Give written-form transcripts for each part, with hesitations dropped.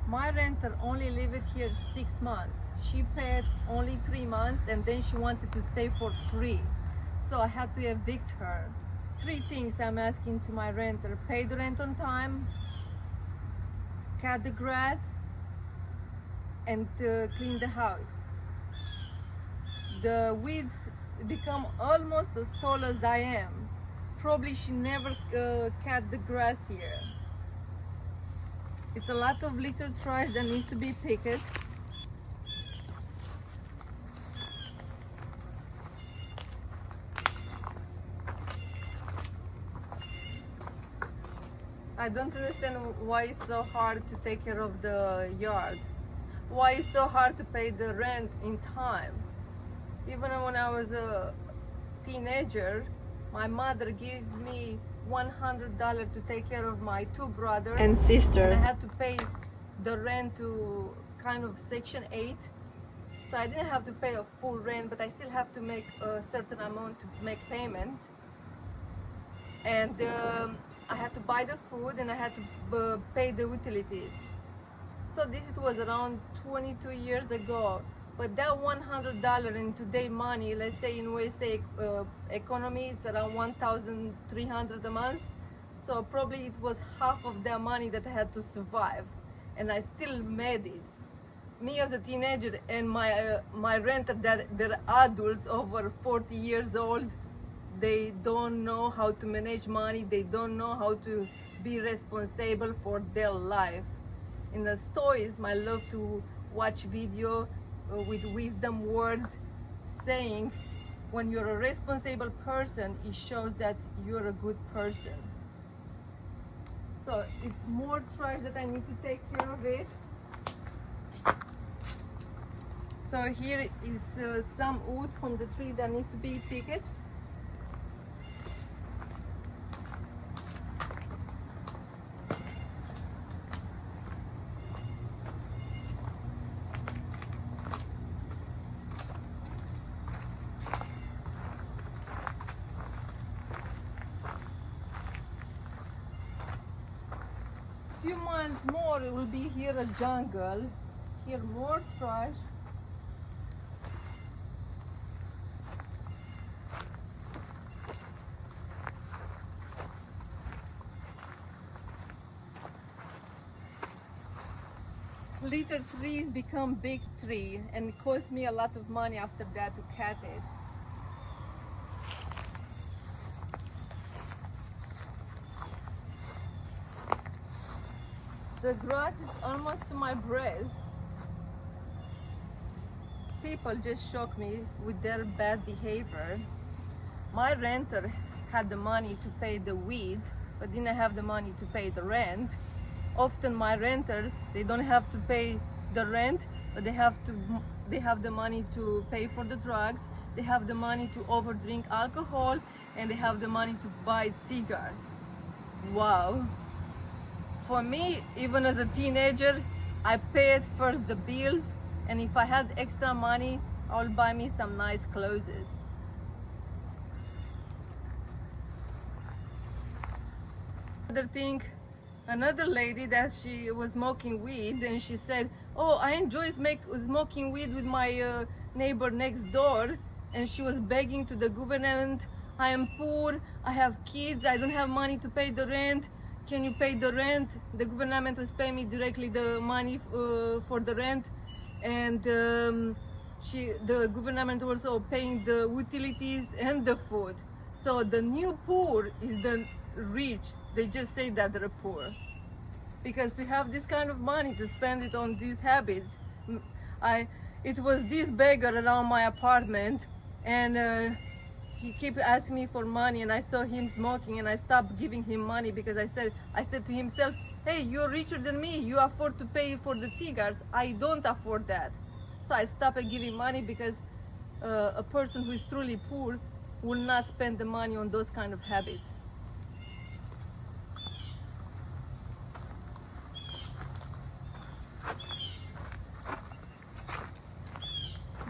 My renter only lived here 6 months. She paid only 3 months and then she wanted to stay for free. So I had to evict her. Three things I'm asking to my renter: pay the rent on time, cut the grass, and clean the house. The weeds become almost as tall as I am. Probably she never cut the grass here. It's a lot of litter trash that needs to be picked. I don't understand why it's so hard to take care of the yard. Why it's so hard to pay the rent in time. Even when I was a teenager, my mother gave me $100 to take care of my two brothers And sister. and I had to pay the rent to kind of Section 8. So I didn't have to pay a full rent, but I still have to make a certain amount to make payments. And I had to buy the food and I had to pay the utilities. So this it was around 22 years ago. But that $100 in today money, let's say in USA economy, it's around 1,300 a month. So probably it was half of that money that I had to survive, and I still made it. Me as a teenager and my renter, that they're adults over 40 years old, they don't know how to manage money. They don't know how to be responsible for their life. In the stories, I love to watch video with wisdom words saying, when you're a responsible person, it shows that you're a good person. So it's more trash that I need to take care of it. So here is some wood from the tree that needs to be picked. Few months more, it will be here a jungle. Here more trash. Little trees become big tree, and it cost me a lot of money after that to cut it. The grass is almost to my breast. People just shock me with their bad behavior. My renter had the money to pay the weed, but didn't have the money to pay the rent. Often my renters, they don't have to pay the rent, but they have the money to pay for the drugs, they have the money to overdrink alcohol, and they have the money to buy cigars. Wow. For me, even as a teenager, I paid first the bills, and if I had extra money, I'll buy me some nice clothes. Another lady that she was smoking weed, and she said, "Oh, I enjoy smoking weed with my neighbor next door," and she was begging to the government, "I am poor, I have kids, I don't have money to pay the rent. Can you pay the rent?" The government was paying me directly the money for the rent, and the government also paying the utilities and the food. So the new poor is the rich. They just say that they're poor, because to have this kind of money to spend it on these habits. It was this beggar around my apartment, and he kept asking me for money, and I saw him smoking, and I stopped giving him money because I said to himself, "Hey, you're richer than me. You afford to pay for the cigars. I don't afford that." So I stopped giving money, because a person who is truly poor will not spend the money on those kind of habits.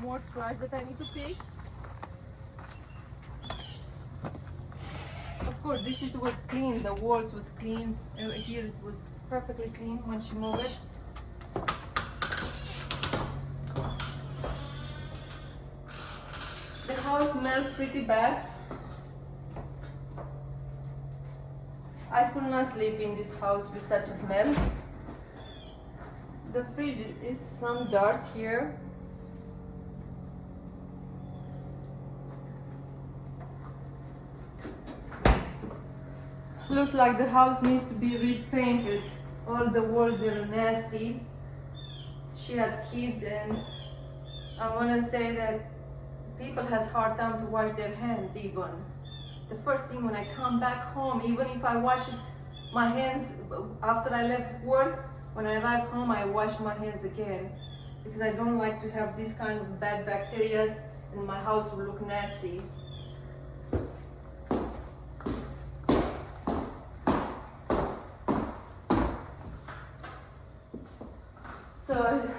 More trash that I need to pick. Of course, it was clean. The walls was clean. Here it was perfectly clean when she moved it. house smells pretty bad. I could not sleep in this house with such a smell. The fridge is some dirt here. Looks like the house needs to be repainted. All the walls are nasty. She had kids, and I want to say that people has hard time to wash their hands even. The first thing when I come back home, even if I wash my hands after I left work, when I arrive home I wash my hands again, because I don't like to have this kind of bad bacteria and my house will look nasty. So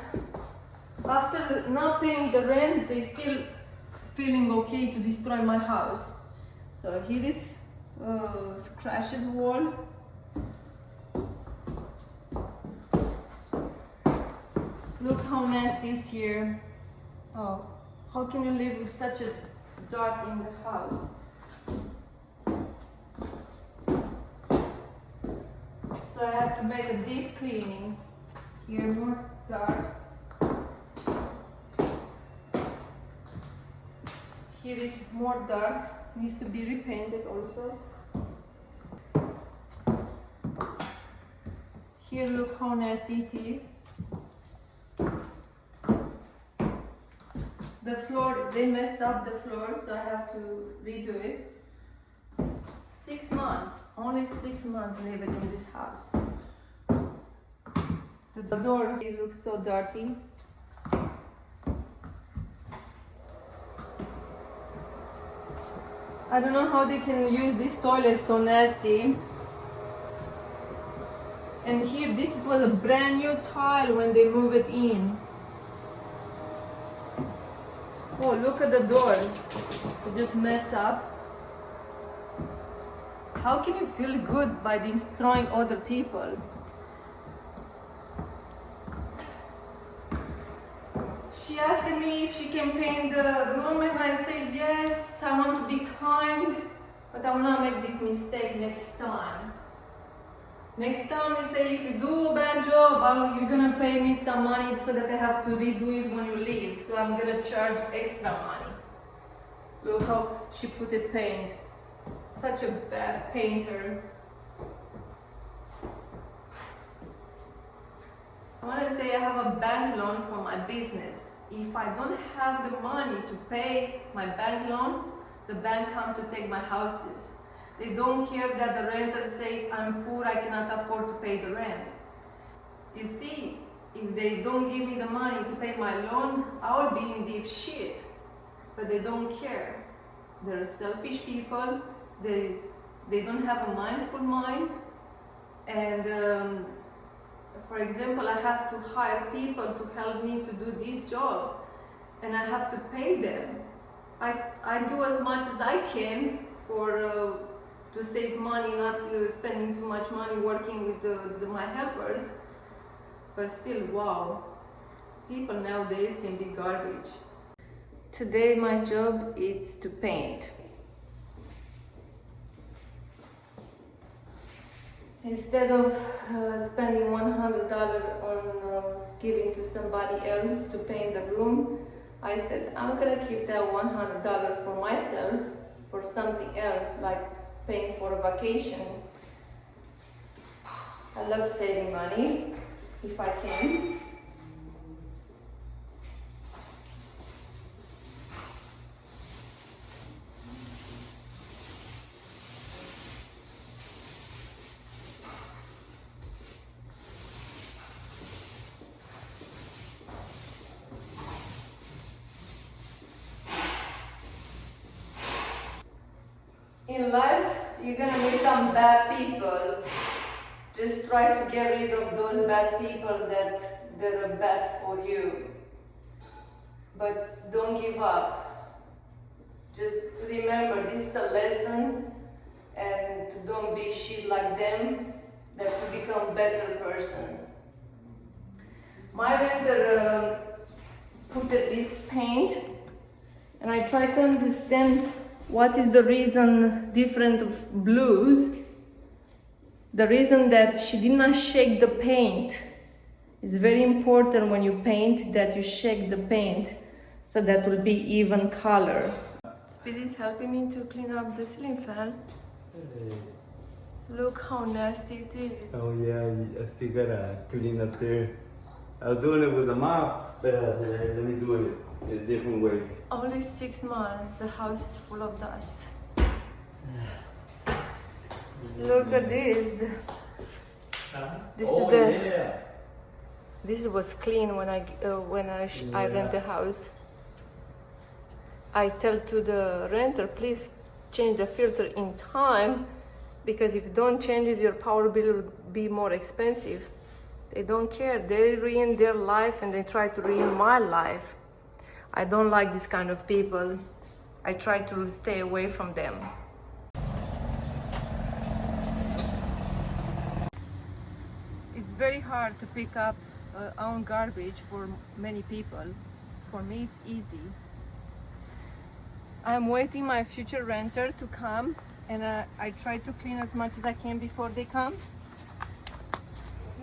after not paying the rent, they still feeling okay to destroy my house. So here is scratched wall. Look how nasty it's here. Oh, how can you live with such a dirt in the house? So I have to make a deep cleaning. Here more dirt. Here is more dirt, needs to be repainted also. Here look how nasty it is. The floor, they messed up the floor, so I have to redo it. 6 months, only 6 months living in this house. The door, it looks so dirty. I don't know how they can use this toilet so nasty. And here, this was a brand new tile when they moved it in. Oh, look at the door. It just messed up. How can you feel good by destroying other people? She asked me if she can paint the room, and I said yes, I want to be kind, but I will not make this mistake next time. Next time they say if you do a bad job, you're gonna pay me some money so that I have to redo it when you leave. So I'm gonna charge extra money. Look how she put it paint. Such a bad painter. I want to say I have a bank loan for my business. If I don't have the money to pay my bank loan, the bank comes to take my houses. They don't care that the renter says I'm poor, I cannot afford to pay the rent. You see, if they don't give me the money to pay my loan, I'll be in deep shit. But they don't care. They're selfish people. They don't have a mindful mind. And for example, I have to hire people to help me to do this job, and I have to pay them. I do as much as I can to save money, not spending too much money working with my helpers. But still, wow, people nowadays can be garbage. Today my job is to paint. Instead of spending $100 on giving to somebody else to paint the room, I said I'm gonna keep that $100 for myself, for something else, like paying for a vacation. I love saving money, if I can. In life, you're gonna meet some bad people. Just try to get rid of those bad people that are bad for you. But don't give up. Just remember, this is a lesson, and don't be shit like them, that you become a better person. My renter put this paint and I try to understand what is the reason different of blues. The reason that she did not shake the paint. It's very important when you paint that you shake the paint so that will be even color. Speedy is helping me to clean up the ceiling fan. Hey. Look how nasty it is. Oh yeah, I still gotta clean up there. I was doing it with a mop, but I said, let me do it in a different way. Only 6 months, the house is full of dust. Look at this. This is the. Yeah. This was clean when I rent the house. I tell to the renter, please change the filter in time, because if you don't change it, your power bill will be more expensive. They don't care. They ruin their life and they try to ruin my life. I don't like this kind of people. I try to stay away from them. It's very hard to pick up own garbage for many people. For me, it's easy. I'm waiting my future renter to come, and I try to clean as much as I can before they come.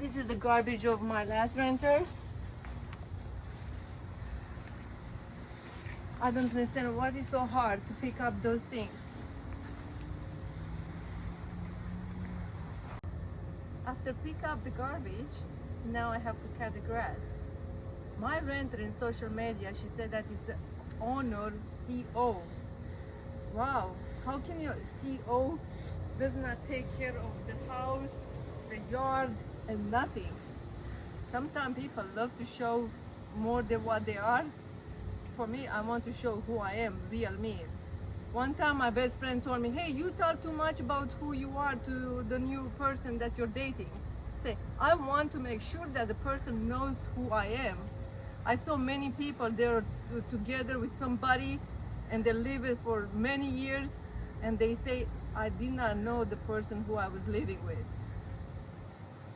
This is the garbage of my last renter. I don't understand what is so hard to pick up those things. After pick up the garbage, now I have to cut the grass. My renter in social media, she said that it's an owner CO. Wow, how can your CO does not take care of the house, the yard, and nothing? Sometimes people love to show more than what they are. For me, I want to show who I am, real me. One time my best friend told me, hey, you talk too much about who you are to the new person that you're dating. Say, I want to make sure that the person knows who I am. I saw many people, they're together with somebody and they live it for many years, and they say, I did not know the person who I was living with.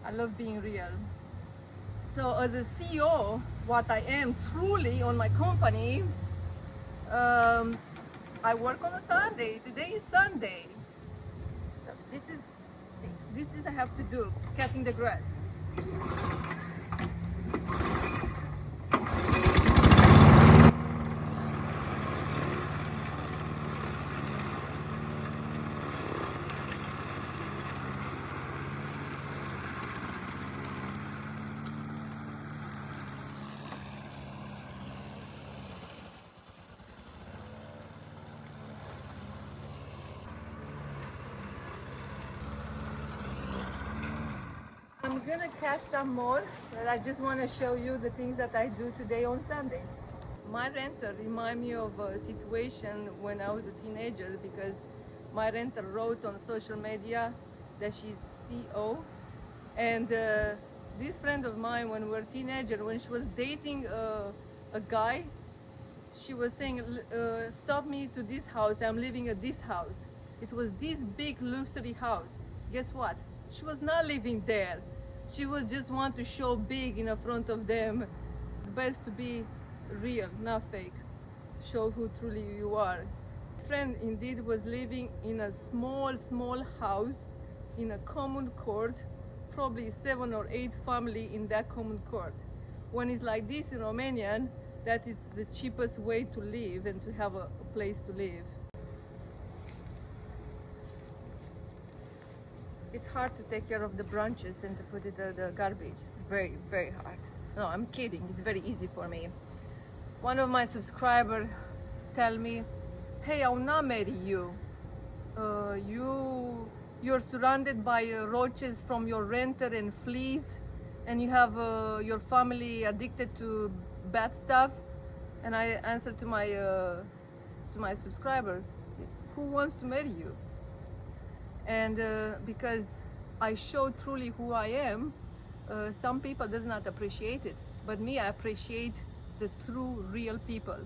I love being real. So as a CEO, what I am truly on my company, I work on a Sunday. Today is Sunday. So this is I have to do, cutting the grass. I'm gonna catch some more, but I just want to show you the things that I do today on Sunday. My renter remind me of a situation when I was a teenager, because my renter wrote on social media that she's CO, and this friend of mine, when we were teenager, when she was dating a guy, she was saying, stop me to this house, I'm living at this house. It was this big luxury house. Guess what? She was not living there. She would just want to show big in front of them. Best to be real, not fake. Show who truly you are. Friend indeed was living in a small house in a common court, probably 7 or 8 family in that common court. When it's like this in Romanian, that is the cheapest way to live and to have a place to live. It's hard to take care of the branches and to put it in the garbage. It's very, very hard. No, I'm kidding. It's very easy for me. One of my subscribers tell me, hey, I will not marry you. You're surrounded by roaches from your renter and fleas, and you have your family addicted to bad stuff. And I answered to my subscriber, who wants to marry you? And because I show truly who I am, some people does not appreciate it, but me, I appreciate the true, real people.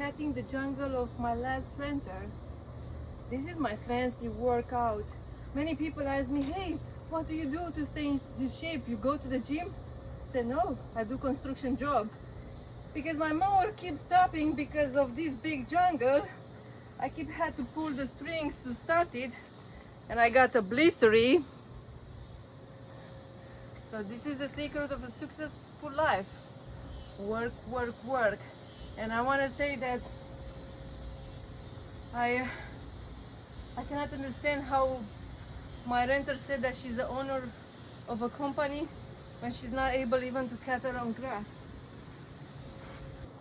cutting the jungle of my last renter. This is my fancy workout. Many people ask me, hey, what do you do to stay in shape? You go to the gym? I say, no, I do construction job. Because my mower keeps stopping because of this big jungle. I keep had to pull the strings to start it, and I got a blistery. So this is the secret of a successful life. Work, work, work. And I want to say that I cannot understand how my renter said that she's the owner of a company when she's not able even to cut her own grass.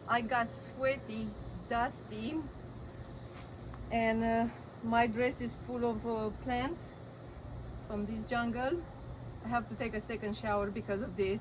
I got sweaty, dusty, and my dress is full of plants from this jungle. I have to take a second shower because of this.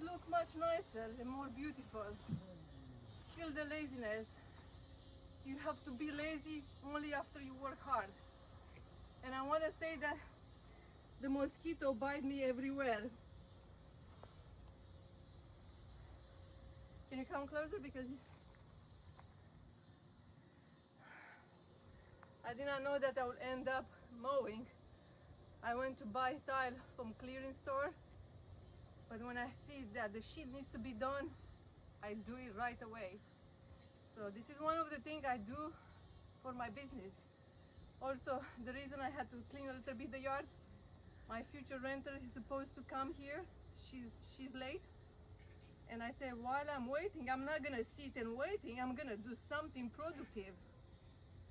Look much nicer and more beautiful. Kill the laziness. You have to be lazy only after you work hard. And I want to say that the mosquito bite me everywhere. Can you come closer? Because I did not know that I would end up mowing. I went to buy tile from clearing store. But when I see that the shit needs to be done, I do it right away. So this is one of the things I do for my business. Also, the reason I had to clean a little bit the yard, my future renter is supposed to come here. She's late. And I said, while I'm waiting, I'm not gonna sit and waiting, I'm gonna do something productive.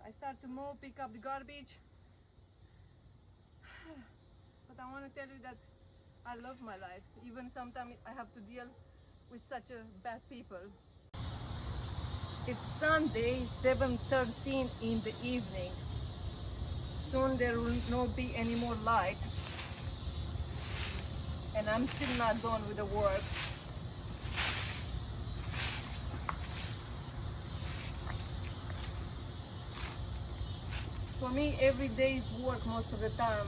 I start to mow, pick up the garbage. But I wanna tell you that I love my life, even sometimes I have to deal with such a bad people. It's Sunday, 7:13 in the evening. Soon there will not be any more light. and I'm still not done with the work. For me, every day is work most of the time.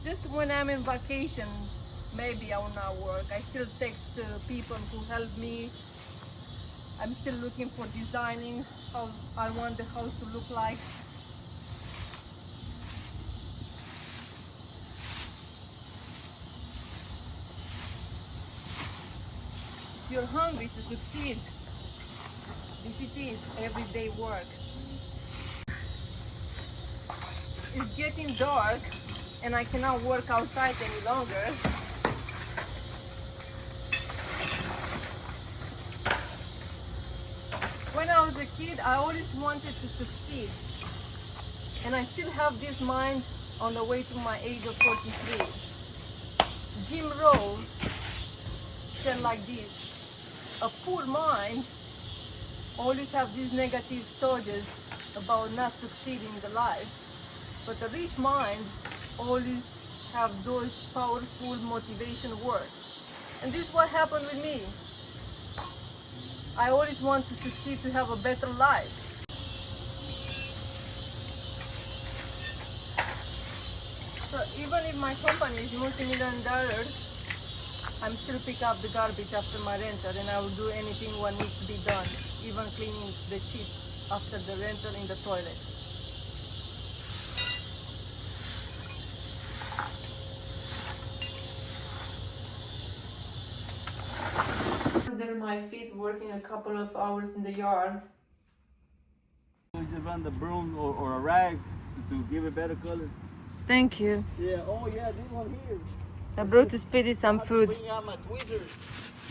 Just when I'm in vacation, maybe I will not work. I still text people who help me. I'm still looking for designing how I want the house to look like. If you're hungry to succeed, this it is, everyday work. It's getting dark and I cannot work outside any longer. When I was a kid, I always wanted to succeed. And I still have this mind on the way to my age of 43. Jim Rohn said like this: a poor mind always have these negative stories about not succeeding in the life. But a rich mind always have those powerful motivation words. And this is what happened with me. I always want to succeed, to have a better life. So even if my company is multi-million dollars, I'm still pick up the garbage after my renter, and I will do anything what needs to be done, even cleaning the shit after the renter in the toilet. Under my feet, working a couple of hours in the yard. You just run the broom or a rag to give it better color. Thank you. Yeah, oh yeah, this one here. I brought to Speedy some food. Bring out my tweezers.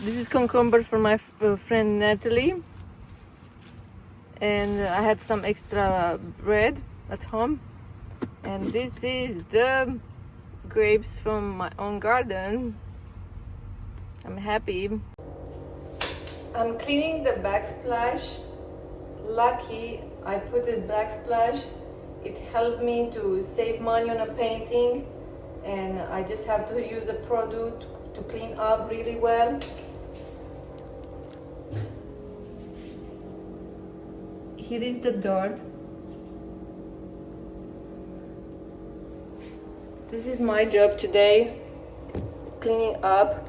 This is cucumber for my friend Natalie. And I had some extra bread at home. And this is the grapes from my own garden. I'm happy. I'm cleaning the backsplash. Lucky I put a backsplash. It helped me to save money on a painting, and I just have to use a product to clean up really well. Here is the dirt. This is my job today, cleaning up.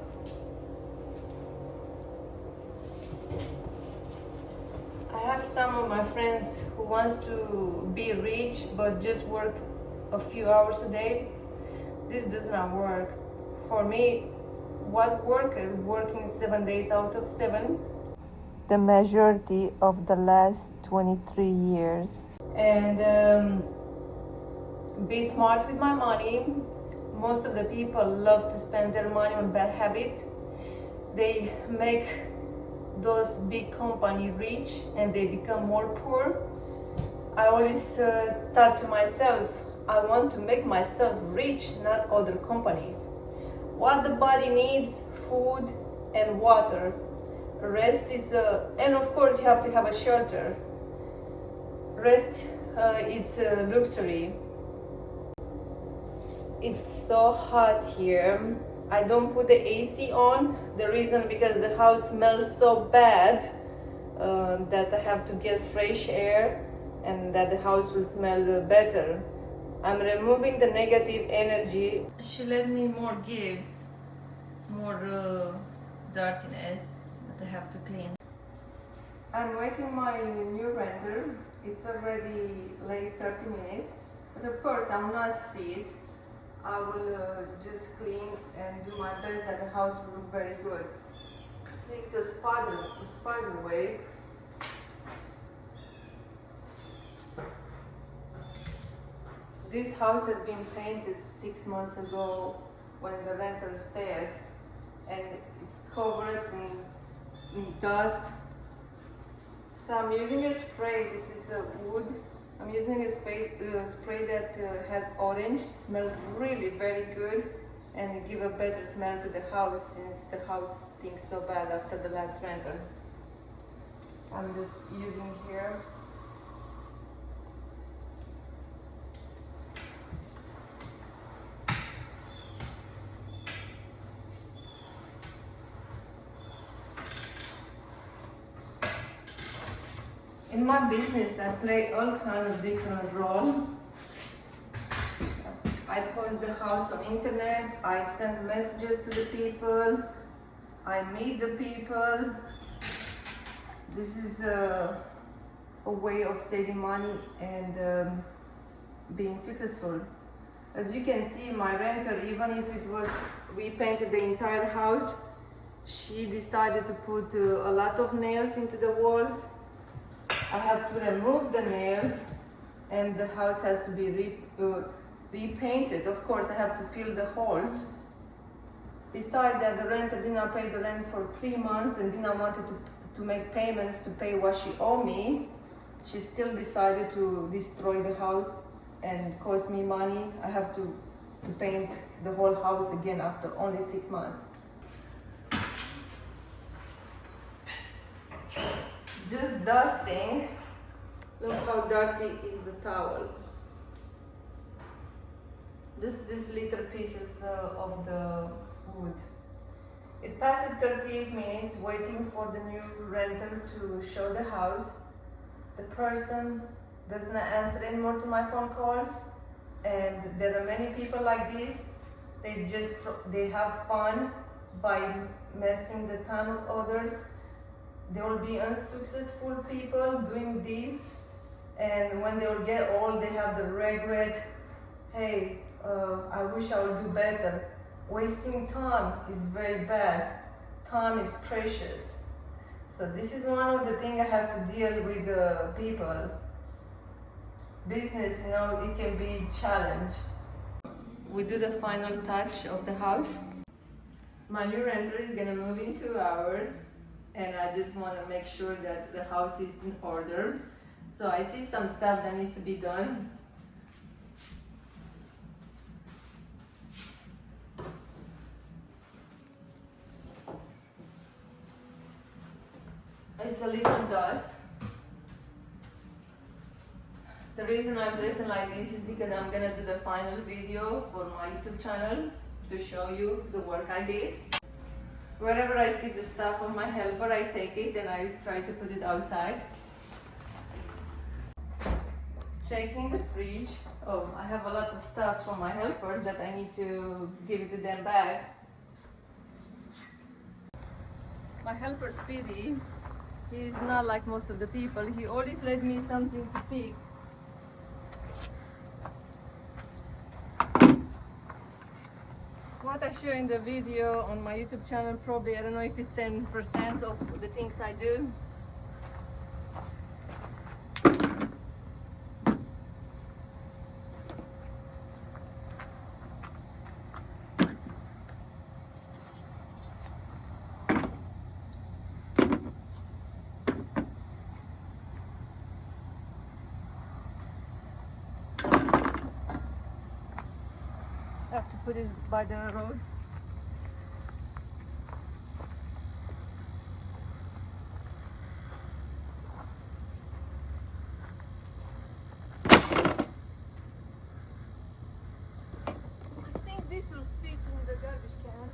I have some of my friends who wants to be rich but just work a few hours a day. This does not work. For me, what work is working 7 days out of 7. The majority of the last 23 years. And be smart with my money. Most of the people love to spend their money on bad habits. They make those big companies rich and they become more poor. I always thought to myself, I want to make myself rich, not other companies. What the body needs, food and water. Rest is, and of course you have to have a shelter. Rest, it's a luxury. It's so hot here. I don't put the AC on. The reason because the house smells so bad that I have to get fresh air and that the house will smell better. I'm removing the negative energy. She let me more gifts, more dirtiness that I have to clean. I'm waiting my new renter. It's already late 30 minutes, but of course I will not see it. I will just clean and do my best that the house will look very good. It's a spider web. This house has been painted 6 months ago when the renter stayed, and it's covered in dust. So I'm using a spray. This is a wood. I'm using a spray that has orange, smells really very good, and give a better smell to the house since the house stinks so bad after the last renter. I'm just using here. In my business, I play all kind of different roles. I post the house on internet, I send messages to the people, I meet the people. This is a way of saving money and being successful. As you can see, my renter, even if it was, we painted the entire house, she decided to put a lot of nails into the walls. I have to remove the nails and the house has to be repainted. Of course, I have to fill the holes. Besides that, the renter did not pay the rent for 3 months and did not want to make payments to pay what she owed me. She still decided to destroy the house and cost me money. I have to paint the whole house again after only 6 months. Just dusting. Look how dirty is the towel. These little pieces of the wood. It passed 38 minutes waiting for the new renter to show the house. The person does not answer anymore to my phone calls, and there are many people like this. They have fun by messing the time of others. There will be unsuccessful people doing this, and when they will get old, they have the regret. Hey, I wish I would do better. Wasting time is very bad. Time is precious. So this is one of the things I have to deal with people. Business, it can be a challenge. We do the final touch of the house. My new renter is gonna move in 2 hours, and I just want to make sure that the house is in order. So I see some stuff that needs to be done. It's a little dust. The reason I'm dressing like this is because I'm gonna do the final video for my YouTube channel to show you the work I did. Wherever I see the stuff of my helper, I take it and I try to put it outside. Checking the fridge. Oh, I have a lot of stuff from my helpers that I need to give it to them back. My helper Speedy, he's not like most of the people. He always let me something to pick. What I show in the video on my YouTube channel, probably, I don't know if it's 10% of the things I do. I have to put it by the road. I think this will fit in the garbage can.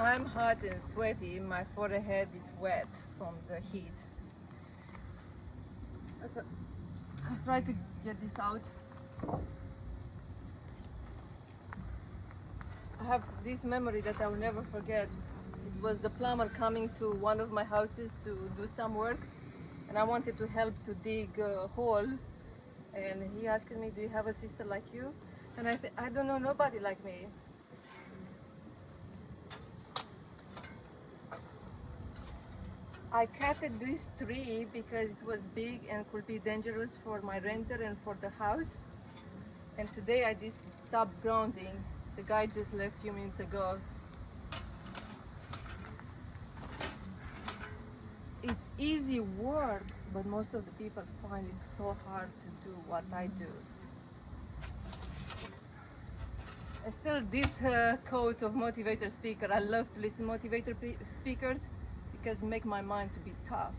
I'm hot and sweaty. My forehead is wet from the heat. So I try to get this out. I have this memory that I will never forget. It was the plumber coming to one of my houses to do some work, and I wanted to help to dig a hole. And he asked me, "Do you have a sister like you?" And I said, "I don't know nobody like me." I cutted this tree because it was big and could be dangerous for my renter and for the house. And today I just stopped grounding. The guy just left a few minutes ago. It's easy work, but most of the people find it so hard to do what I do. And still, this quote of motivator speaker, I love to listen to motivator speakers because make my mind to be tough.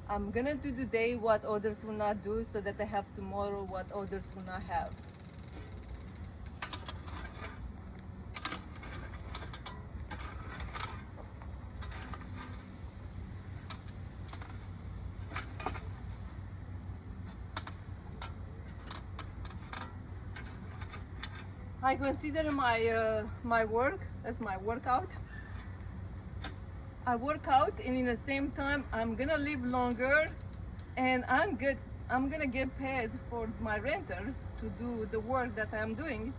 I'm gonna do today what others will not do so that I have tomorrow what others will not have. I consider my work as my workout. I work out, and in the same time I'm gonna live longer, and I'm gonna get paid for my renter to do the work that I'm doing.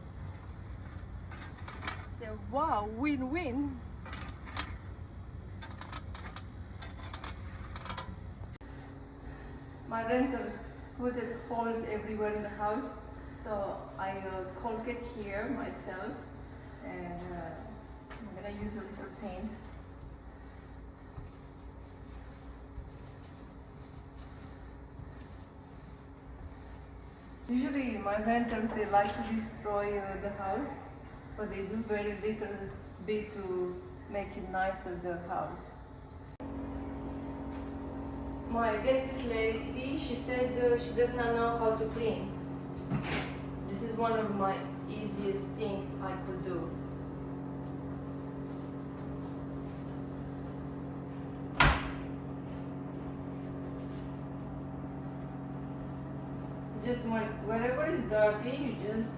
So wow, win-win. My renter put holes everywhere in the house, so I colgate here myself, and I'm gonna use a little paint. Usually my renters, they like to destroy the house, but they do very little bit to make it nicer, the house. My dentist lady, she said she does not know how to clean. This is one of my easiest things I could do. Just wherever is dirty, you just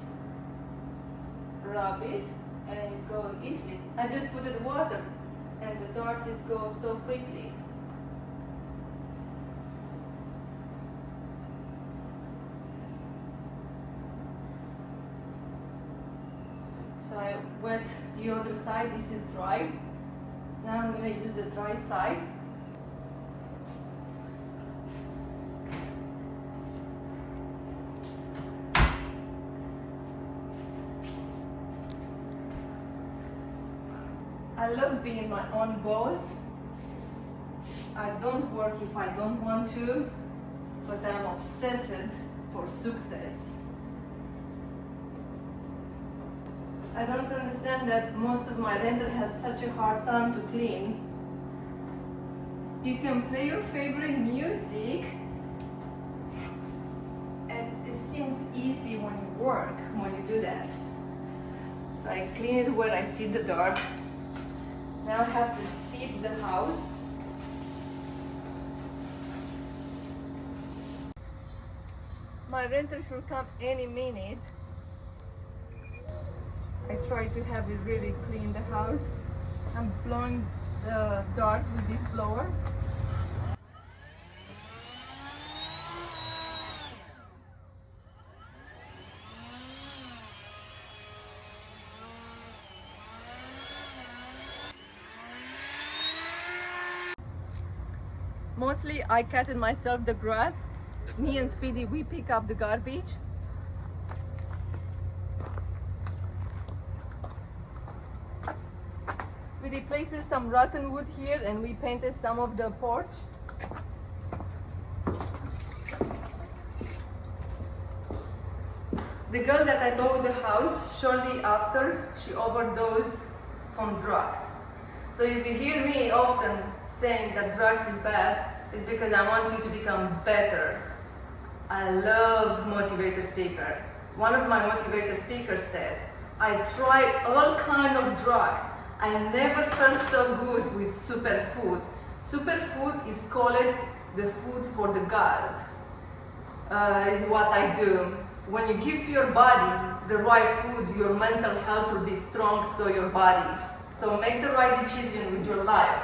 rub it and it goes easily. I just put it water and the dirt just goes so quickly. So I wet the other side, this is dry. Now I'm going to use the dry side. I love being my own boss. I don't work if I don't want to, but I'm obsessed for success. I don't understand that most of my renter has such a hard time to clean. You can play your favorite music, and it seems easy when you work, when you do that. So I clean it where I see the dirt. Now I have to sweep the house. My renter should come any minute. I try to have it really clean, the house. I'm blowing the dirt with this blower. Mostly I cut it myself, the grass. Me and Speedy, we pick up the garbage. We replaced some rotten wood here and we painted some of the porch. The girl that I bought the house, shortly after, she overdosed from drugs. So if you hear me often saying that drugs is bad, it's because I want you to become better. I love motivator speaker. One of my motivator speakers said, I tried all kind of drugs. I never felt so good with superfood. Superfood is called the food for the God. Is what I do. When you give to your body the right food, your mental health will be strong, so your body. So make the right decision with your life.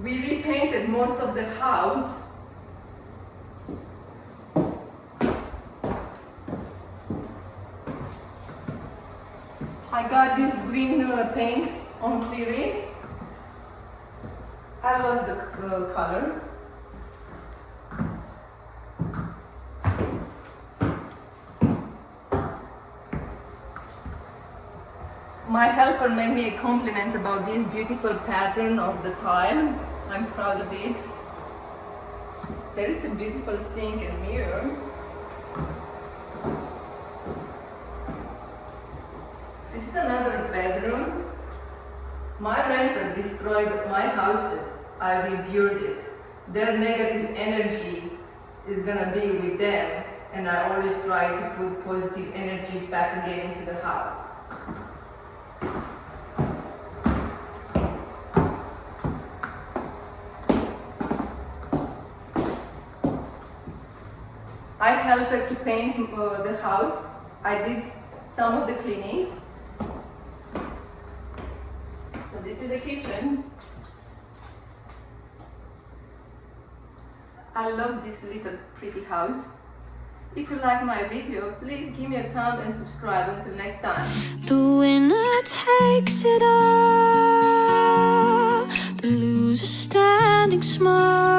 We repainted most of the house. I got this green paint on clearance. I love the color. My helper made me a compliment about this beautiful pattern of the tile. I'm proud of it. There is a beautiful sink and mirror. This is another bedroom. My renter destroyed my houses. I rebuilt it. Their negative energy is gonna be with them, and I always try to put positive energy back again into the house. I helped her to paint the house. I did some of the cleaning. So this is the kitchen. I love this little pretty house. If you like my video, please give me a thumb and subscribe. Until next time. The winner takes it all, the loser standing small.